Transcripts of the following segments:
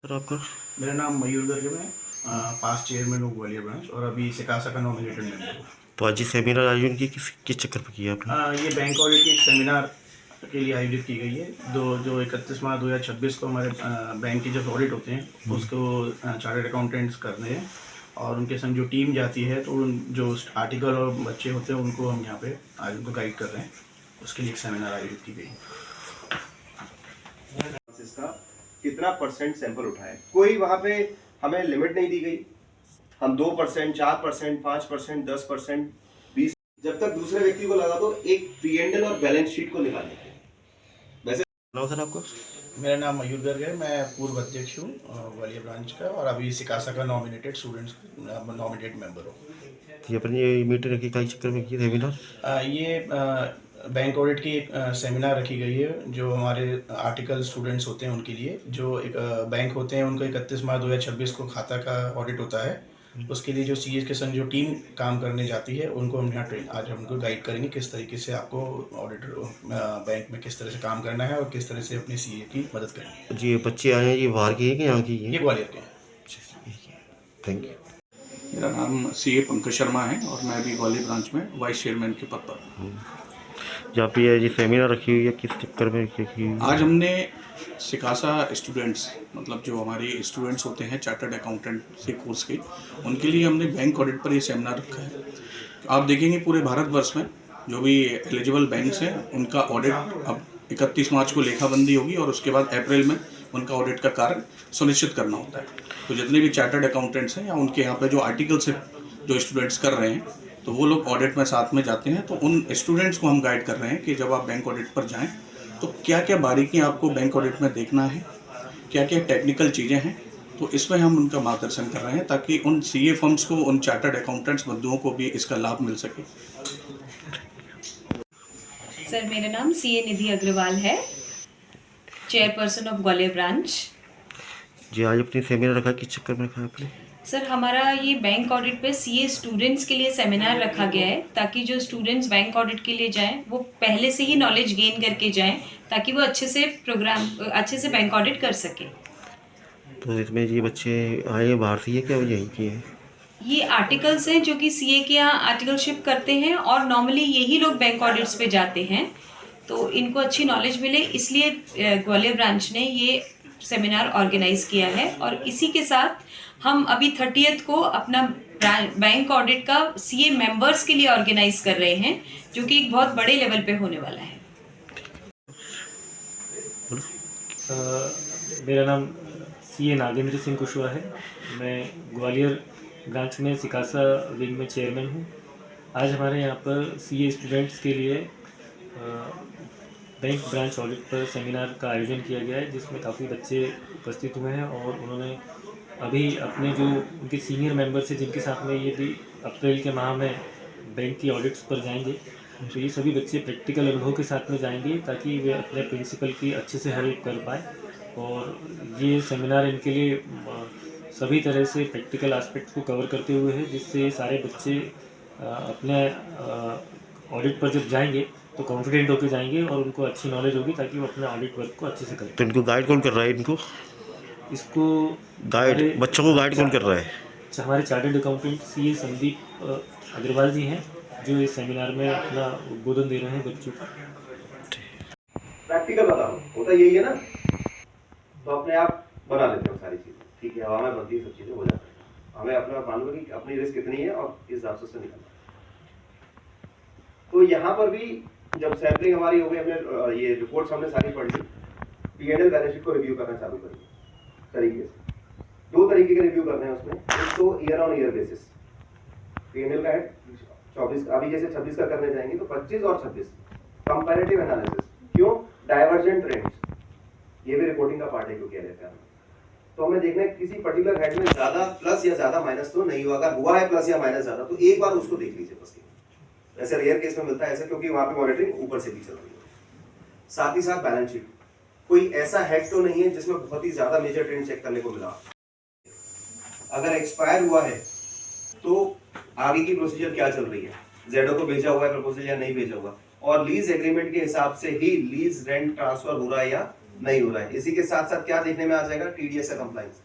Sir आपका? मेरा नाम मयूर गर्ग है। मैं पास्ट चेयरमैन हूँ ग्वालियर ब्रांच और अभी सिकासा का नॉमिनेटेड मेंबर हूँ। तो आज ये सेमिनार आयोजन की किस चक्कर पर किया आपने? ये बैंक ऑडिट की एक सेमिनार के लिए आयोजित की गई है। जो 31 मार्च 2026 को हमारे बैंक के जो ऑडिट होते हैं उसको चार्टर्ड अकाउंटेंट्स करने हैं और उनके संग जो टीम जाती है तो उन जो आर्टिकल और बच्चे होते हैं उनको हम यहाँ पे आज उनको गाइड कर रहे हैं। उसके लिए एक सेमिनार आयोजित की गई। इसका कितना परसेंट सैंपल उठाए, कोई वहां पे हमें लिमिट नहीं दी गई। हम 2%, 4%, 5%, 10%, 20, जब तक दूसरे व्यक्ति को लगा दो एक P&L और बैलेंस शीट को निकालने के लिए। वैसे नाम सर आपका? मेरा नाम मयूर गर्ग है। मैं पूर्व अध्यक्ष हूँ ग्वालियर ब्रांच का और अभी सिकासा का नॉमिनेटेड मेंबर हूँ। ये अपनी ये मीटिंग रखी कई चक्कर में की सेमिनार? ये बैंक ऑडिट की एक सेमिनार रखी गई है जो हमारे आर्टिकल स्टूडेंट्स होते हैं उनके लिए। जो एक बैंक होते हैं उनको 31 मार्च 2026 को खाता का ऑडिट होता है। उसके लिए जो सीए के संग जो टीम काम करने जाती है उनको हम यहाँ आज हमको गाइड करेंगे किस तरीके से आपको ऑडिटर बैंक में किस तरह से काम करना है और किस तरह से अपने सीए की मदद करनी है। जी, ये बच्चे आए हैं, ये बाहर की है कि यहाँ की है? ये ग्वालियर के हैं। Thank you. मेरा नाम सीए पंकज शर्मा है और मैं अभी ग्वालियर ब्रांच में वाइस चेयरमैन के पद पर हूँ। जहाँ पे ये सेमिनार रखी हुई है किस चक्कर में रखी हुई है? आज हमने सिकासा स्टूडेंट्स, मतलब जो हमारे स्टूडेंट्स होते हैं चार्टर्ड अकाउंटेंट से कोर्स के, उनके लिए हमने बैंक ऑडिट पर ये सेमिनार रखा है। आप देखेंगे पूरे भारतवर्ष में जो भी एलिजिबल बैंक्स हैं उनका ऑडिट अब 31 मार्च को लेखाबंदी होगी और उसके बाद अप्रैल में उनका ऑडिट का कार्य सुनिश्चित करना होता है। तो जितने भी चार्टर्ड अकाउंटेंट्स हैं या उनके यहाँ पे जो आर्टिकल से जो स्टूडेंट्स कर रहे हैं तो वो लोग ऑडिट में साथ में जाते हैं। तो उन स्टूडेंट्स को हम गाइड कर रहे हैं कि जब आप बैंक ऑडिट पर जाएं तो क्या क्या बारीकियां आपको बैंक ऑडिट में देखना है, क्या क्या टेक्निकल चीज़ें हैं। तो इसमें हम उनका मार्गदर्शन कर रहे हैं ताकि उन सीए फर्म्स को, उन चार्टर्ड अकाउंटेंट्स बंधुओं को भी इसका लाभ मिल सके। सर मेरा नाम सीए निधि अग्रवाल है, चेयरपर्सन ऑफ ग्वालियर ब्रांच। जी, आज अपनी सेमिनार रखा किस चक्कर में रखा है आपने? सर हमारा ये बैंक ऑडिट पे सीए स्टूडेंट्स के लिए सेमिनार रखा गया है ताकि जो स्टूडेंट्स बैंक ऑडिट के लिए जाएं वो पहले से ही नॉलेज गेन करके जाएं ताकि वो अच्छे से बैंक ऑडिट कर सकें। तो इसमें ये बच्चे आए हैं बाहर से, ये क्या यहीं की है? ये आर्टिकल्स हैं जो कि सीए के यहाँ आर्टिकलशिप करते हैं और नॉर्मली यही लोग बैंक ऑडिट्स पे जाते हैं, तो इनको अच्छी नॉलेज मिले इसलिए ग्वालियर ब्रांच ने ये सेमिनार ऑर्गेनाइज किया है। और इसी के साथ हम अभी 30th को अपना बैंक ऑडिट का सीए मेंबर्स के लिए ऑर्गेनाइज कर रहे हैं जो कि एक बहुत बड़े लेवल पे होने वाला है। मेरा नाम सीए नागेंद्र सिंह कुशवाहा है। मैं ग्वालियर ब्रांच में सिकासा विंग में चेयरमैन हूँ। आज हमारे यहाँ पर सीए स्टूडेंट्स के लिए बैंक ब्रांच ऑडिट पर सेमिनार का आयोजन किया गया है जिसमें काफ़ी बच्चे उपस्थित हुए हैं और उन्होंने अभी अपने जो उनके सीनियर मेंबर्स हैं जिनके साथ में ये भी अप्रैल के माह में बैंक की ऑडिट्स पर जाएंगे, तो ये सभी बच्चे प्रैक्टिकल अनुभव के साथ में जाएंगे ताकि वे अपने प्रिंसिपल की अच्छे से हेल्प कर पाए। और ये सेमिनार इनके लिए सभी तरह से प्रैक्टिकल एस्पेक्ट्स को कवर करते हुए है जिससे सारे बच्चे अपने ऑडिट पर जब जाएंगे तो कॉन्फिडेंट होकर जाएंगे और उनको अच्छी नॉलेज होगी ताकि वो अपने ऑडिट वर्क को अच्छे से करें। तो इनको गाइड कौन कर रहा है? इसको गाइड बच्चों को गाइड कौन कर रहा है? हमारे chartered accountant CA Sandeep Agarwal ji हैं जो इस सेमिनार में अपना उद्बोधन दे रहे हैं बच्चों को। प्रैक्टिकल बताओ होता यही है ना, तो अपने आप बना लेते हो सारी चीजें, ठीक है, हवा में बनती है, सब चीजें हो जाती है। हमें अपना मालूम है कि अपनी रिस्क कितनी है और इस हिसाब से निकलना। तो यहाँ पर भी जब सैम्पलिंग हमारी हो गई, हमने ये रिपोर्ट्स हमने सारी पढ़ ली, P&L बैलेंस शीट को रिव्यू करना चालू करेंगे तरीके से। 2 तरीके के रिव्यू करने हैं उसमें। एक तो year on year basis, P&L का है 24, अभी जैसे 26 का करने जाएंगे तो 25 और 26 कंपैरेटिव एनालिसिस। क्यों? डाइवर्जेंट ट्रेंड्स, ये भी रिपोर्टिंग का पार्ट है क्योंकि रहता है। तो हमें देखना है किसी पर्टिकुलर हेड में ज्यादा प्लस या ज्यादा माइनस तो नहीं हुआ। अगर हुआ है प्लस या माइनस ज्यादा तो एक बार उसको देख लीजिए बस। ऐसे रेयर केस में मिलता है ऐसा, क्योंकि वहां पे मॉनिटरिंग ऊपर से भी चल रही है। साथ ही साथ बैलेंस शीट, कोई ऐसा हेड तो नहीं है जिसमें बहुत ही ज्यादा मेजर ट्रेंड चेक करने को मिला। अगर एक्सपायर हुआ है तो आगे की प्रोसीजर क्या चल रही है, जेडो को भेजा हुआ है प्रपोजल या नहीं भेजा हुआ, और लीज एग्रीमेंट के हिसाब से ही लीज रेंट ट्रांसफर हो रहा है या नहीं हो रहा है। इसी के साथ साथ क्या देखने में आ जाएगा, टीडीएस का कंप्लाइंस,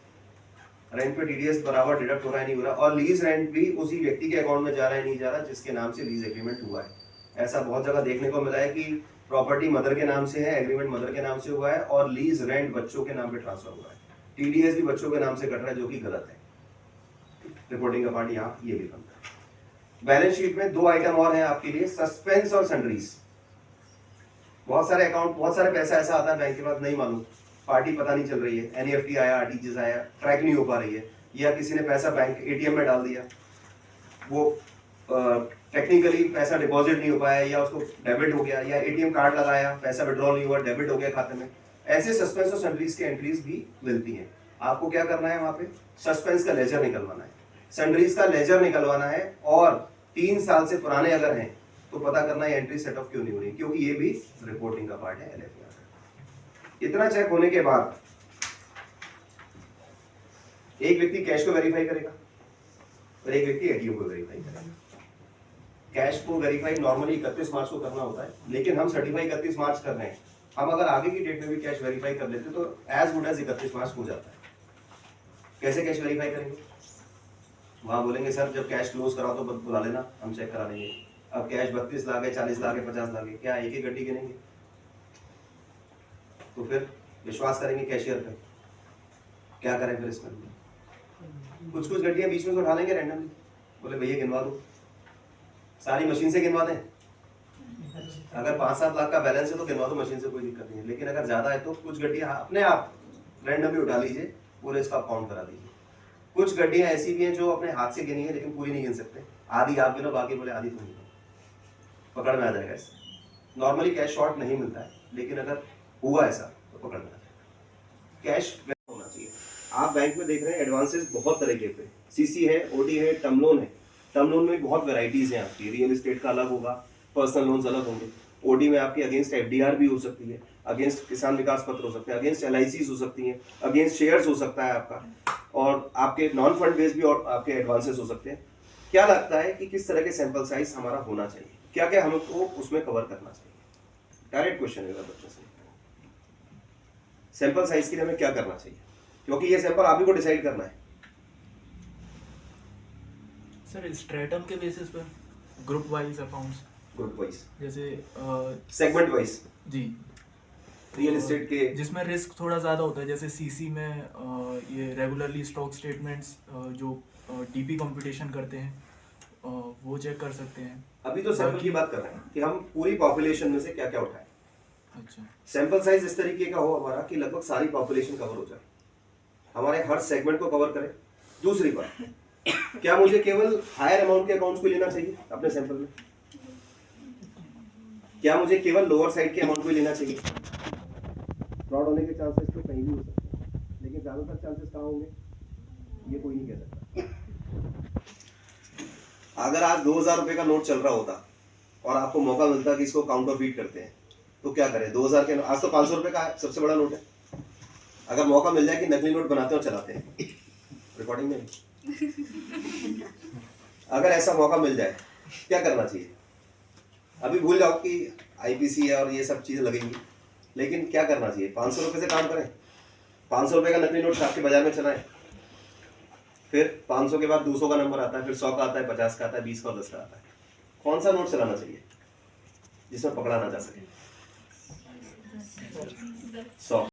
रेंट पे टीडीएस बराबर डिडक्ट हो रहा है नहीं हो रहा, और लीज रेंट भी उसी व्यक्ति के अकाउंट में जा रहा है नहीं जा रहा जिसके नाम से लीज एग्रीमेंट हुआ है। ऐसा बहुत जगह देखने को मिला है कि प्रॉपर्टी मदर के नाम से है, एग्रीमेंट मदर के नाम से हुआ है और लीज रेंट बच्चों के नाम पे ट्रांसफर हुआ है, टीडीएस भी बच्चों के नाम से कट रहा है जो कि गलत है। रिपोर्टिंग का पार्ट यहाँ ये भी बनता है। बैलेंस शीट में 2 आइटम और हैं आपके लिए, सस्पेंस और सन्ड्रीज। बहुत सारे अकाउंट, बहुत सारे पैसा ऐसा आता है बैंक के पास नहीं मालूम, पार्टी पता नहीं चल रही है, एनईएफटी आया, आरटीजीएस आया, ट्रैक नहीं हो पा रही है, या किसी ने पैसा बैंक एटीएम में डाल दिया, वो टेक्निकली पैसा डिपॉजिट नहीं हो पाया, या उसको डेबिट हो गया, या एटीएम कार्ड लगाया, पैसा विड्रॉल नहीं हुआ, डेबिट हो गया खाते में। ऐसे सस्पेंस और सन्ड्रीज के एंट्रीज भी मिलती हैं। आपको क्या करना है, वहां पे सस्पेंस का लेजर निकलवाना है, सन्ड्रीज का लेजर निकलवाना है, और 3 साल से पुराने अगर हैं तो पता करना है एंट्री सेट ऑफ क्यों नहीं हो रही, क्योंकि ये भी रिपोर्टिंग का पार्ट है एलएफआर। इतना चेक होने के बाद एक व्यक्ति कैश को वेरीफाई करेगा और एक व्यक्ति एटीएम को वेरीफाई करेगा। कैश को वेरीफाई नॉर्मली 31 मार्च को करना होता है, लेकिन हम सर्टिफाई 31 मार्च कर रहे हैं। हम अगर आगे की डेट में भी कैश वेरीफाई कर लेते तो एज गुड एज 31 मार्च हो जाता है। कैसे कैश वेरीफाई करेंगे, वहां बोलेंगे सर जब कैश क्लोज कराओ तो बुला लेना, हम चेक करा देंगे। अब कैश 32 लाख है, 40 लाख है, 50 लाख है, क्या एक ही गड्डी गिनेंगे? तो फिर विश्वास करेंगे कैशियर पे, क्या करें फिर इसमें? कुछ कुछ गड्डियां बीच में से उठा लेंगे रैंडमली, बोले भैया गिनवा दो, सारी मशीन से गिनवा दें। अगर 5-7 लाख का बैलेंस है तो गिनवा दो मशीन से, कोई दिक्कत नहीं है। लेकिन अगर ज्यादा है तो कुछ गड्डियां अपने आप रैंडमली उठा लीजिए, पूरे इसका काउंट करा दीजिए। कुछ गड्डियां ऐसी भी हैं जो अपने हाथ से गिनी है लेकिन पूरी नहीं गिन सकते, आधी आप गिनो, बाकी बोले आधी तुम गिनो, पकड़ में आ जाएगा इससे। नॉर्मली कैश शॉर्ट नहीं मिलता है, लेकिन अगर हुआ ऐसा तो पकड़ में आ जाएगा। कैश होना चाहिए। आप बैंक में देख रहे हैं एडवांसेस बहुत तरीके पे, सीसी है, ओडी है, टर्म लोन है। टर्म लोन में बहुत वेराइटीज हैं आपकी, रियल एस्टेट का अलग होगा, पर्सनल लोन्स अलग होंगे। ओडी में आपकी अगेंस्ट एफडीआर भी हो सकती है, अगेंस्ट किसान विकास पत्र हो सकते हैं, अगेंस्ट एलआईसीज हो सकती हैं, अगेंस्ट शेयर्स हो सकता है आपका, और आपके नॉन फंड बेस भी और आपके एडवांसेस हो सकते हैं। क्या लगता है कि किस तरह के सैंपल साइज हमारा होना चाहिए, क्या क्या हमको उसमें कवर करना चाहिए? डायरेक्ट क्वेश्चन है बच्चों से, सैंपल साइज के लिए हमें क्या करना चाहिए, क्योंकि ये सैंपल आप ही को डिसाइड करना है। सर स्ट्रेटम के बेसिस पर group wise accounts, group wise, जैसे सेगमेंट वाइज, जी, रियल एस्टेट के जिसमें रिस्क थोड़ा ज़्यादा होता है, जैसे सीसी में ये रेगुलरली स्टॉक स्टेटमेंट्स जो डीपी कंप्यूटेशन करते हैं वो चेक कर सकते हैं। अभी तो सैंपल की बात कर रहे हैं कि हम पूरी पॉपुलेशन में से क्या क्या उठाएं। अच्छा, सैंपल साइज इस तरीके का हो हमारा कि लगभग सारी पॉपुलेशन कवर हो जाए, हमारे हर सेगमेंट को कवर करें। दूसरी बात, क्या मुझे केवल हायर अमाउंट के अकाउंट्स को लेना चाहिए अपने सैंपल में? क्या मुझे केवल लोअर साइड के अमाउंट को लेना चाहिए? फ्रॉड होने के चांसेस तो कहीं भी हो सकते हैं, लेकिन ज्यादातर चांसेस कहाँ होंगे ये कोई नहीं कह सकता। अगर आज 2000 रुपए का नोट चल रहा होता और आपको मौका मिलता कि इसको काउंटर फीट करते हैं तो क्या करें? 2000 के, आज तो 500 रुपए का सबसे बड़ा नोट है। अगर मौका मिल जाए कि नकली नोट बनाते हैं और चलाते हैं, रिकॉर्डिंग में अगर ऐसा मौका मिल जाए क्या करना चाहिए? अभी भूल जाओ कि आईपीसी है और ये सब चीजें लगेंगी, लेकिन क्या करना चाहिए? 500 रुपए से काम करें, 500 रुपए का नकली नोट छाप के बाजार में चलाएं, फिर 500 के बाद 200 का नंबर आता है, फिर 100 का आता है, 50 का आता है, 20 का और 10 का आता है। कौन सा नोट चलाना चाहिए जिसमें पकड़ा ना जा सके? 100।